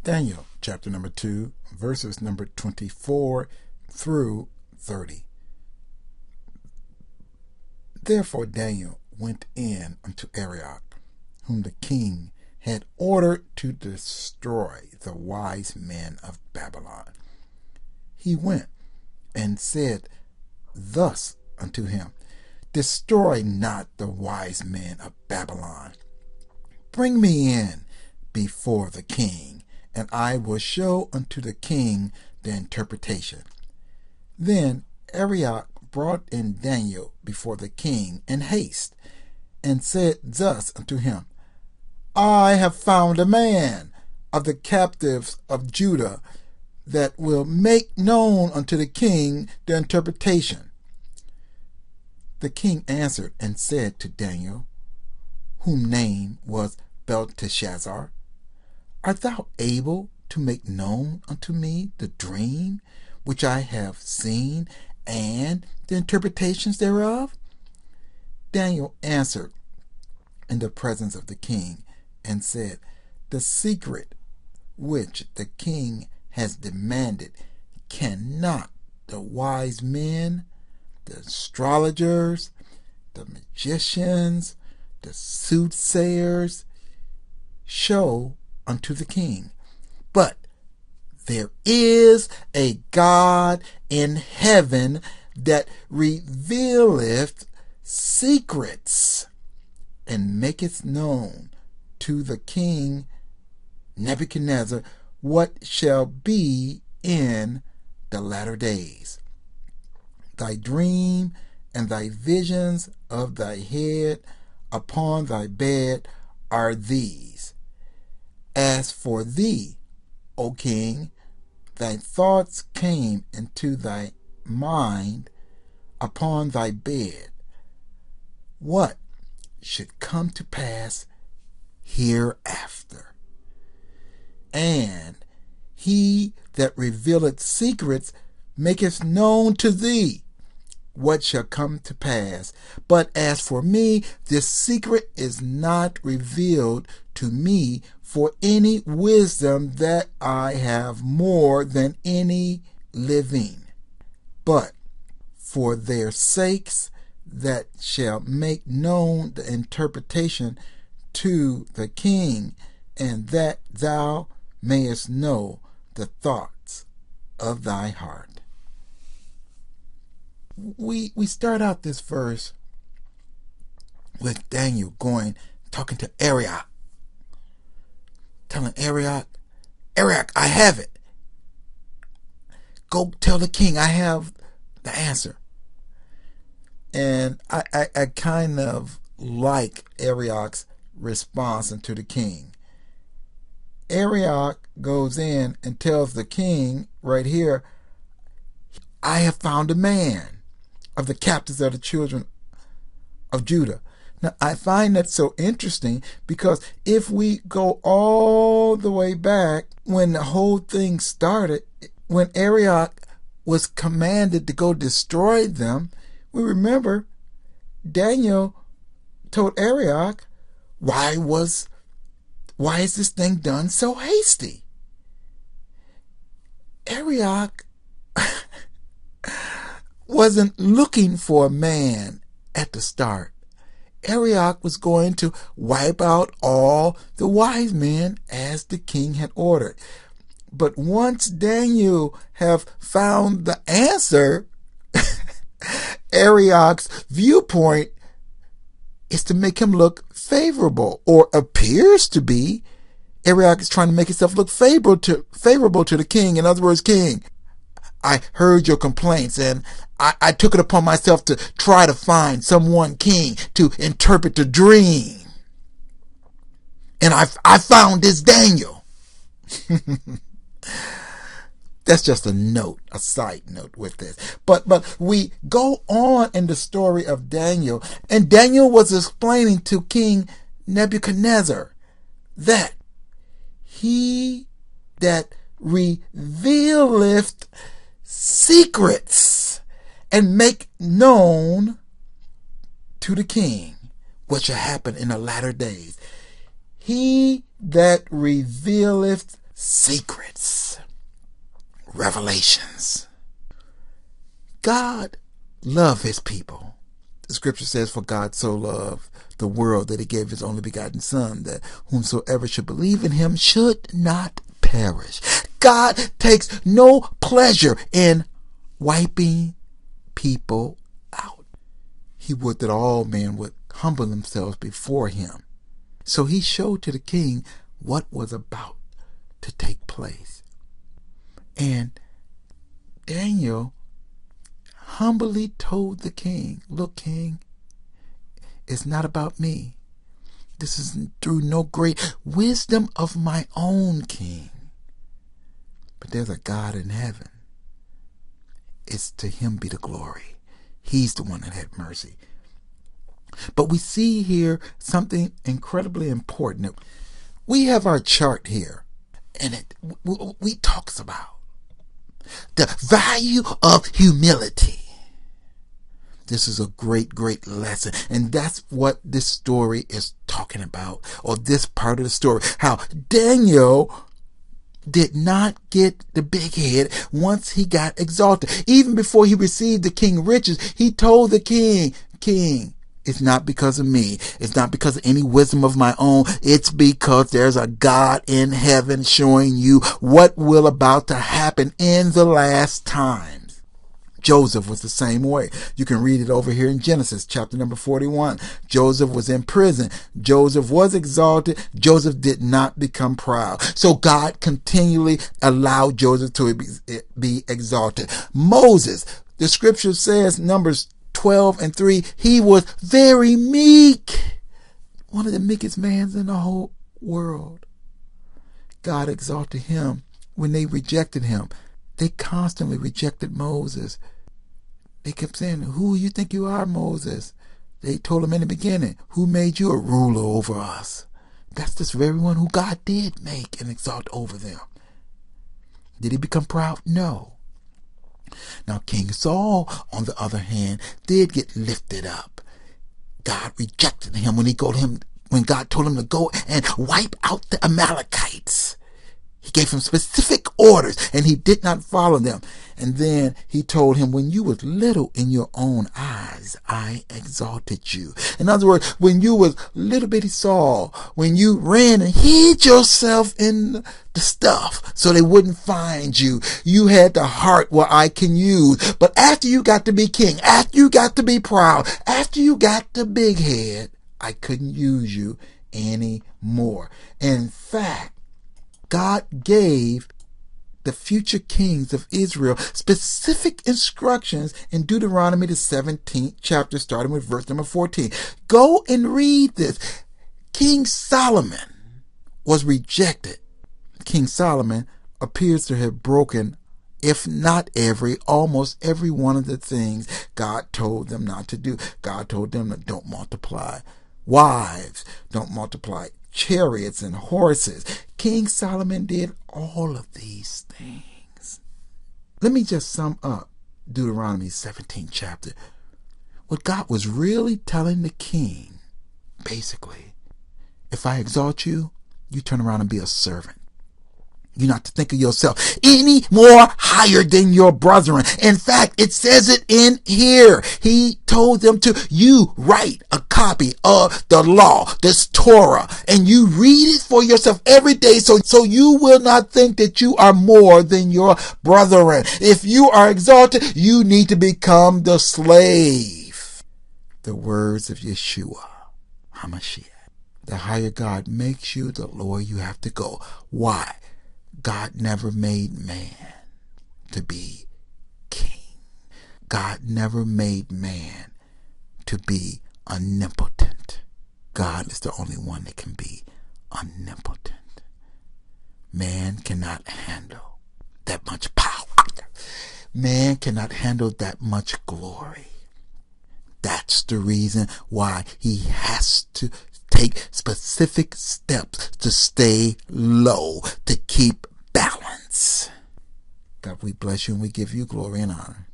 Daniel chapter number 2, verses number 24 through 30. Therefore Daniel went in unto Arioch, whom the king had ordered to destroy the wise men of Babylon. He went and said thus unto him, Destroy not the wise men of Babylon. Bring me in before the king, and I will show unto the king the interpretation. Then Arioch brought in Daniel before the king in haste, and said thus unto him, I have found a man of the captives of Judah that will make known unto the king the interpretation. The king answered and said to Daniel, whom name was Belteshazzar, Art thou able to make known unto me the dream which I have seen, and the interpretations thereof? Daniel answered in the presence of the king, and said, The secret which the king has demanded cannot the wise men, the astrologers, the magicians, the soothsayers show unto the king. But there is a God in heaven that revealeth secrets, and maketh known to the king Nebuchadnezzar what shall be in the latter days. Thy dream and thy visions of thy head upon thy bed are these. As for thee, O king, thy thoughts came into thy mind upon thy bed, what should come to pass hereafter. And he that revealeth secrets maketh known to thee what shall come to pass. But as for me, this secret is not revealed to me for any wisdom that I have more than any living, but for their sakes that shall make known the interpretation to the king, and that thou mayest know the thoughts of thy heart. We start out this verse with Daniel talking to Arioch, telling Arioch, I have it. Go tell the king I have the answer. And I kind of like Arioch's response to the king. Arioch goes in and tells the king right here, I have found a man of the captives of the children of Judah. Now, I find that so interesting because if we go all the way back when the whole thing started, when Arioch was commanded to go destroy them, we remember Daniel told Arioch, why is this thing done so hasty? Arioch wasn't looking for a man at the start. Arioch was going to wipe out all the wise men as the king had ordered. But once Daniel have found the answer, Arioch's viewpoint is to make him look favorable, or appears to be. Arioch is trying to make himself look favorable to the king. In other words, king, I heard your complaints, and I took it upon myself to try to find someone, king, to interpret the dream. And I found this Daniel. That's just a side note with this. But we go on in the story of Daniel, and Daniel was explaining to King Nebuchadnezzar that he that revealeth secrets and make known to the king what shall happen in the latter days. He that revealeth secrets, revelations. God loved his people. The scripture says, for God so loved the world that he gave his only begotten Son, that whomsoever should believe in him should not perish. God takes no pleasure in wiping people out. He would that all men would humble themselves before him. So he showed to the king what was about to take place. And Daniel humbly told the king, look, king, it's not about me. This is through no great wisdom of my own, king. But there's a God in heaven. It's to him be the glory. He's the one that had mercy. But we see here something incredibly important. We have our chart here, and we talks about the value of humility. This is a great, great lesson. And that's what this story is talking about, or this part of the story. How Daniel did not get the big head once he got exalted. Even before he received the king riches, he told the king, it's not because of me. It's not because of any wisdom of my own. It's because there's a God in heaven showing you what will about to happen in the last times. Joseph was the same way. You can read it over here in Genesis chapter number 41. Joseph was in prison. Joseph was exalted. Joseph did not become proud. So God continually allowed Joseph to be exalted. Moses, the scripture says, Numbers 12:3, he was very meek. One of the meekest men in the whole world. God exalted him when they rejected him. They constantly rejected Moses. They kept saying, who you think you are, Moses? They told him in the beginning, who made you a ruler over us? That's this very one who God did make and exalt over them. Did he become proud? No. Now, King Saul, on the other hand, did get lifted up. God rejected him when God told him to go and wipe out the Amalekites. He gave him specific orders, and he did not follow them. And then he told him, when you was little in your own eyes, I exalted you. In other words, when you was little bitty Saul, when you ran and hid yourself in the stuff so they wouldn't find you, you had the heart where I can use. But after you got to be king, after you got to be proud, after you got the big head, I couldn't use you anymore. In fact, God gave the future kings of Israel specific instructions in Deuteronomy, the 17th chapter, starting with verse number 14. Go and read this. King Solomon was rejected. King Solomon appears to have broken, if not almost every one of the things God told them not to do. God told them to don't multiply wives, don't multiply chariots and horses. King Solomon did all of these things. Let me just sum up Deuteronomy 17th chapter. What God was really telling the king, basically, if I exalt you, you turn around and be a servant. You're not to think of yourself any more higher than your brethren. In fact, it says it in here. He told them you write a copy of the law, this Torah, and you read it for yourself every day so you will not think that you are more than your brethren. If you are exalted, you need to become the slave. The words of Yeshua HaMashiach. The higher God makes you, the lower you have to go. Why? God never made man to be king. God never made man to be omnipotent. God is the only one that can be omnipotent. Man cannot handle that much power. Man cannot handle that much glory. That's the reason why he has to take specific steps to stay low, to keep balance. God, we bless you and we give you glory and honor.